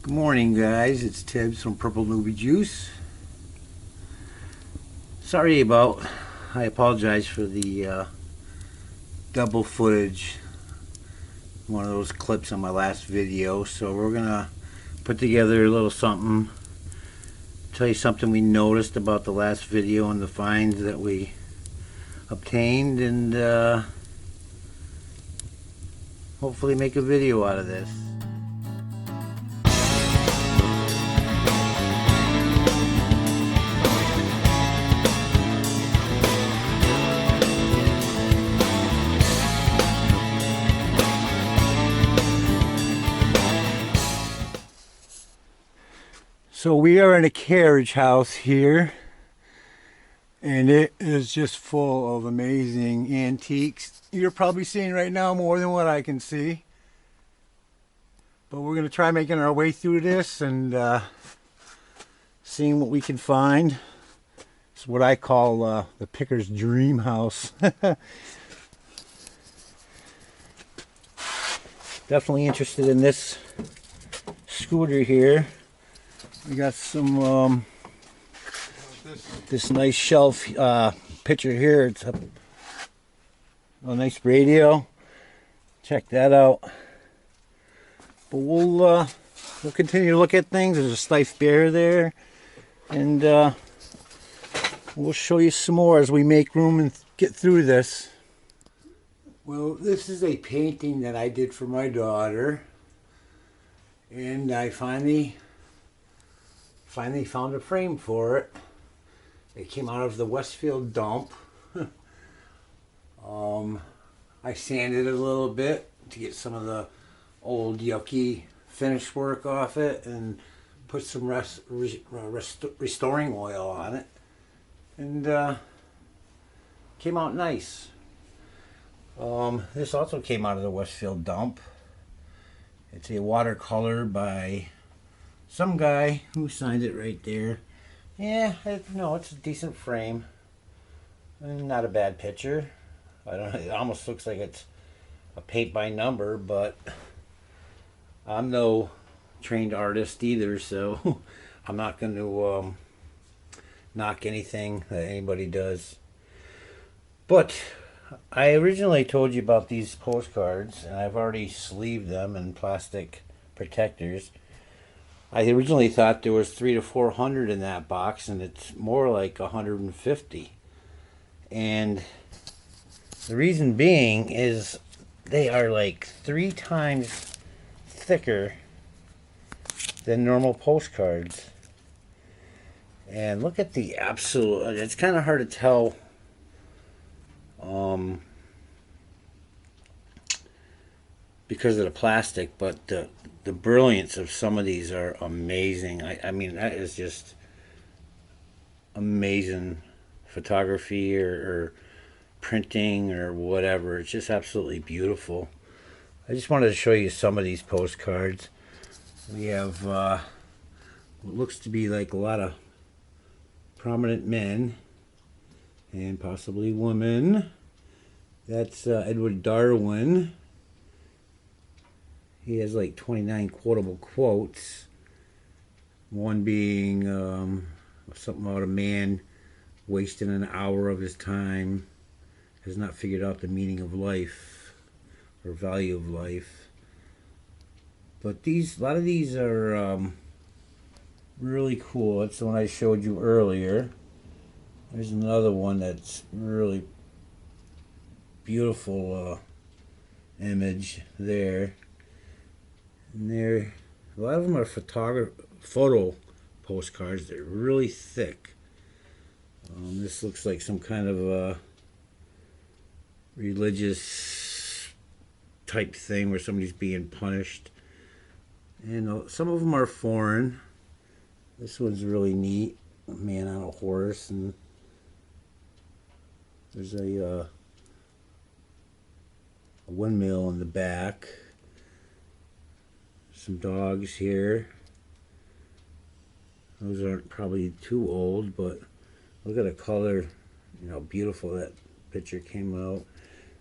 Good morning, guys. It's Tibbs from Purple Newbie Juice. I apologize for the double footage, one of those clips on my last video. So we're gonna put together a little something, tell you something we noticed about the last video and the finds that we obtained, and hopefully make a video out of this. So we are in a carriage house here, and it is just full of amazing antiques. You're probably seeing right now more than what I can see. But we're going to try making our way through this and seeing what we can find. It's what I call the picker's dream house. Definitely interested in this scooter here. We got some this nice shelf picture here. It's a nice radio. Check that out. But we'll continue to look at things. There's a stiff bear there, and we'll show you some more as we make room and get through this. Well, this is a painting that I did for my daughter, and I finally found a frame for it. It came out of the Westfield dump. I sanded it a little bit to get some of the old yucky finish work off it and put some restoring oil on it, and came out nice. This also came out of the Westfield dump. It's a watercolor by some guy who signed it right there. Yeah, no, it's a decent frame. Not a bad picture. I don't know, it almost looks like it's a paint by number, but I'm no trained artist either, so I'm not going to knock anything that anybody does. But I originally told you about these postcards, and I've already sleeved them in plastic protectors. I originally thought there was 300 to 400 in that box, and it's more like 150. And the reason being is they are like 3 times thicker than normal postcards. And look at the absolute, it's kind of hard to tell because of the plastic, but the brilliance of some of these are amazing. I mean, that is just amazing photography or printing or whatever. It's just absolutely beautiful. I just wanted to show you some of these postcards. We have what looks to be like a lot of prominent men and possibly women. That's Edward Darwin. He has like 29 quotable quotes. One being something about a man wasting an hour of his time has not figured out the meaning of life or value of life. But a lot of these are really cool. That's the one I showed you earlier. There's another one that's really beautiful image there. And a lot of them are photo postcards. They're really thick. This looks like some kind of a religious type thing where somebody's being punished. And some of them are foreign. This one's really neat. A man on a horse, and there's a windmill in the back. Some dogs here. Those aren't probably too old, but look at the color, how beautiful that picture came out.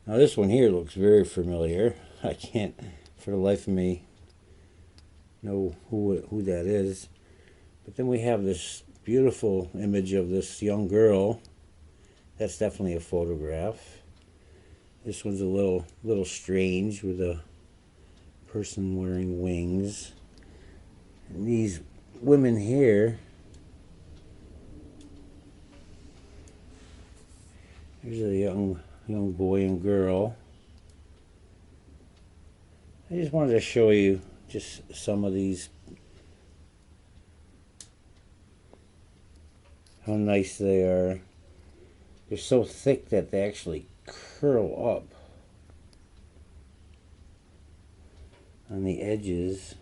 Now this one here looks very familiar. I can't for the life of me know who that is. But then we have this beautiful image of this young girl. That's definitely a photograph. This one's a little strange with a person wearing wings. And these women here, here's a young boy and girl. I just wanted to show you just some of these, how nice they are. They're so thick that they actually curl up on the edges.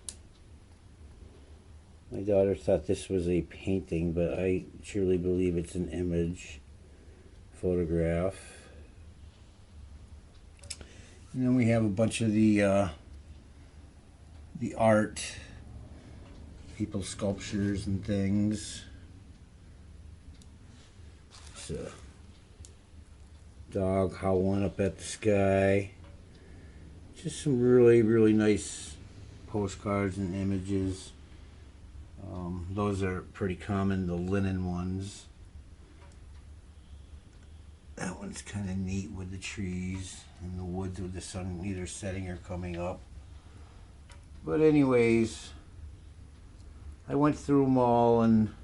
My daughter thought this was a painting, but I truly believe it's an image photograph. And then we have a bunch of the art, people's sculptures and things. It's a dog howling up at the sky. Just some really nice postcards and images. Those are pretty common, the linen ones. That one's kind of neat with the trees and the woods with the sun either setting or coming up. But anyways, I went through them all, and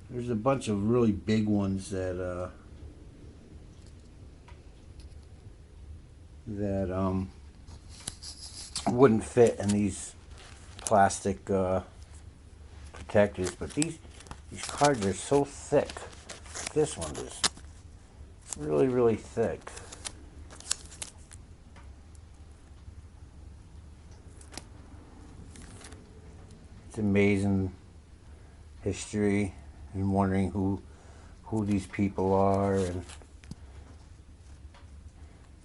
there's a bunch of really big ones that wouldn't fit in these plastic protectors, but these cards are so thick. This one is really thick. It's amazing history, and wondering who these people are, and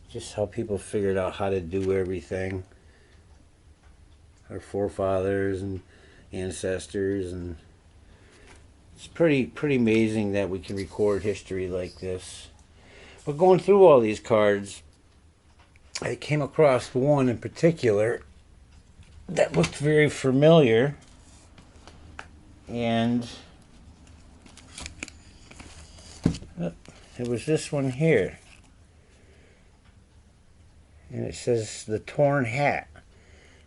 just how people figured out how to do everything. Our forefathers and ancestors, and it's pretty amazing that we can record history like this. But going through all these cards, I came across one in particular that looked very familiar, and it was this one here, and it says The Torn Hat.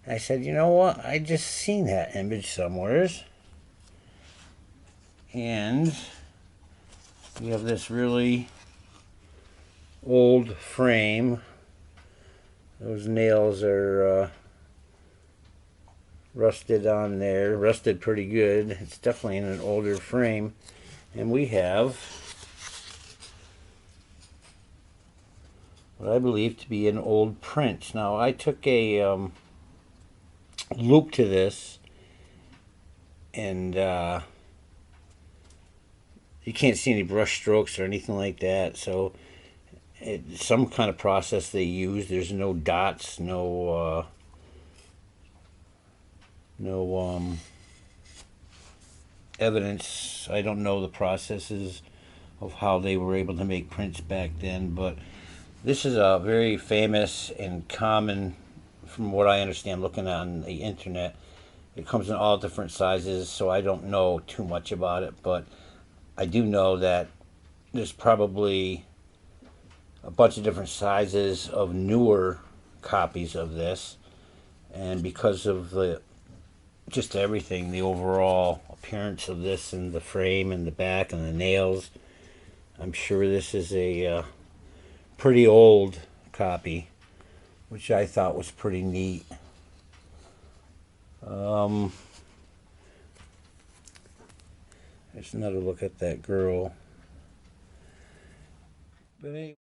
I said, you know what, I just seen that image somewheres. And we have this really old frame. Those nails are rusted on there, rusted pretty good. It's definitely in an older frame. And we have what I believe to be an old print. Now, I took a loop to this, and you can't see any brush strokes or anything like that, so it's some kind of process they use. There's no dots, no evidence. I don't know the processes of how they were able to make prints back then, but this is a very famous and common, from what I understand looking on the internet. It comes in all different sizes, so I don't know too much about it, but I do know that there's probably a bunch of different sizes of newer copies of this, and because of just everything, the overall appearance of this, and the frame and the back and the nails, I'm sure this is a pretty old copy, which I thought was pretty neat. There's another look at that girl. But anyway.